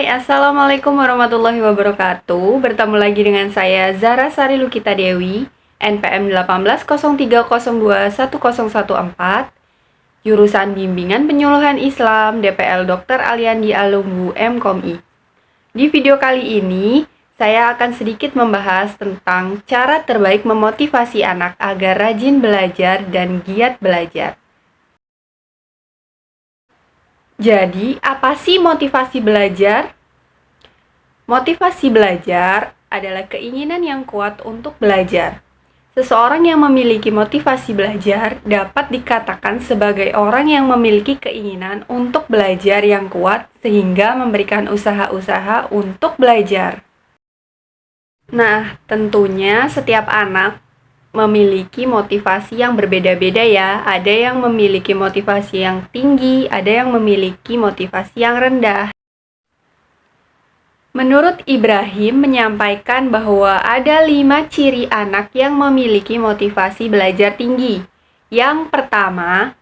Assalamualaikum warahmatullahi wabarakatuh. Bertemu lagi dengan saya Zara Sari Lukita Dewi, NPM 1803021014, jurusan Bimbingan Penyuluhan Islam DPL Dr. Aliandi Alumbu MKOMI. Di video kali ini, saya akan sedikit membahas tentang cara terbaik memotivasi anak agar rajin belajar dan giat belajar. Jadi, apa sih motivasi belajar? Motivasi belajar adalah keinginan yang kuat untuk belajar. Seseorang yang memiliki motivasi belajar dapat dikatakan sebagai orang yang memiliki keinginan untuk belajar yang kuat sehingga memberikan usaha-usaha untuk belajar. Nah, tentunya setiap anak memiliki motivasi yang berbeda-beda ya. Ada yang memiliki motivasi yang tinggi, ada yang memiliki motivasi yang rendah. Menurut Ibrahim menyampaikan bahwa ada 5 ciri anak yang memiliki motivasi belajar tinggi. Yang pertama,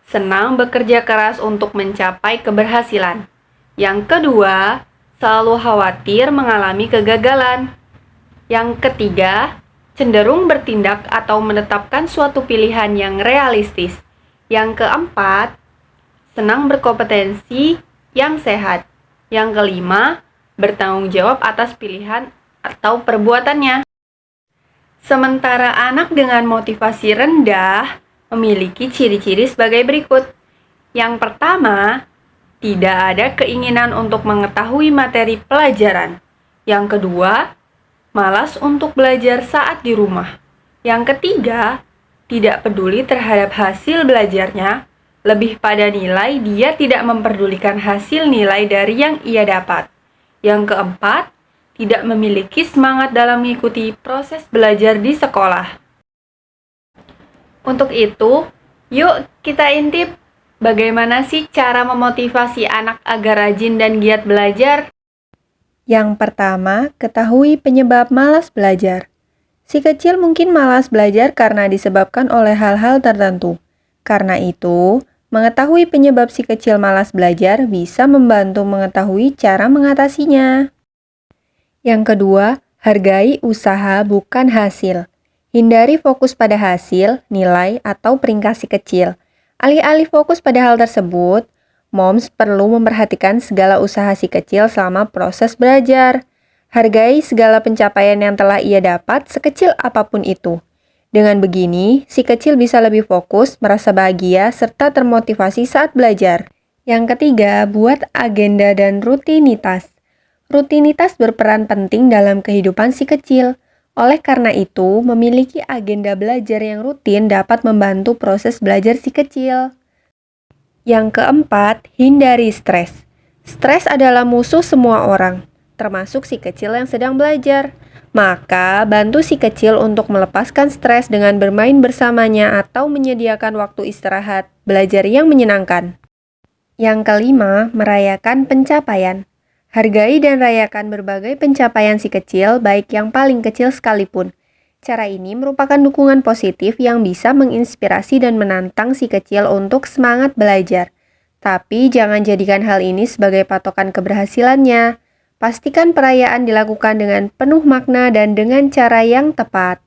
senang bekerja keras untuk mencapai keberhasilan. Yang kedua, selalu khawatir mengalami kegagalan. Yang ketiga, cenderung bertindak atau menetapkan suatu pilihan yang realistis. Yang keempat, senang berkompetensi yang sehat. Yang kelima, bertanggung jawab atas pilihan atau perbuatannya. Sementara anak dengan motivasi rendah memiliki ciri-ciri sebagai berikut. Yang pertama, tidak ada keinginan untuk mengetahui materi pelajaran. Yang kedua, malas untuk belajar saat di rumah. Yang ketiga, tidak peduli terhadap hasil belajarnya, lebih pada nilai dia tidak memperdulikan hasil nilai dari yang ia dapat. Yang keempat, tidak memiliki semangat dalam mengikuti proses belajar di sekolah. Untuk itu, yuk kita intip bagaimana sih cara memotivasi anak agar rajin dan giat belajar. Yang pertama, ketahui penyebab malas belajar. Si kecil mungkin malas belajar karena disebabkan oleh hal-hal tertentu. Karena itu, mengetahui penyebab si kecil malas belajar bisa membantu mengetahui cara mengatasinya. Yang kedua, hargai usaha bukan hasil. Hindari fokus pada hasil, nilai, atau peringkat si kecil. Alih-alih fokus pada hal tersebut, Moms perlu memperhatikan segala usaha si kecil selama proses belajar. Hargai segala pencapaian yang telah ia dapat sekecil apapun itu. Dengan begini, si kecil bisa lebih fokus, merasa bahagia, serta termotivasi saat belajar. Yang ketiga, buat agenda dan rutinitas. Rutinitas berperan penting dalam kehidupan si kecil. Oleh karena itu, memiliki agenda belajar yang rutin dapat membantu proses belajar si kecil. Yang keempat, hindari stres. Stres adalah musuh semua orang, termasuk si kecil yang sedang belajar. Maka, bantu si kecil untuk melepaskan stres dengan bermain bersamanya atau menyediakan waktu istirahat, belajar yang menyenangkan. Yang kelima, merayakan pencapaian. Hargai dan rayakan berbagai pencapaian si kecil, baik yang paling kecil sekalipun. Cara ini merupakan dukungan positif yang bisa menginspirasi dan menantang si kecil untuk semangat belajar. Tapi jangan jadikan hal ini sebagai patokan keberhasilannya. Pastikan perayaan dilakukan dengan penuh makna dan dengan cara yang tepat.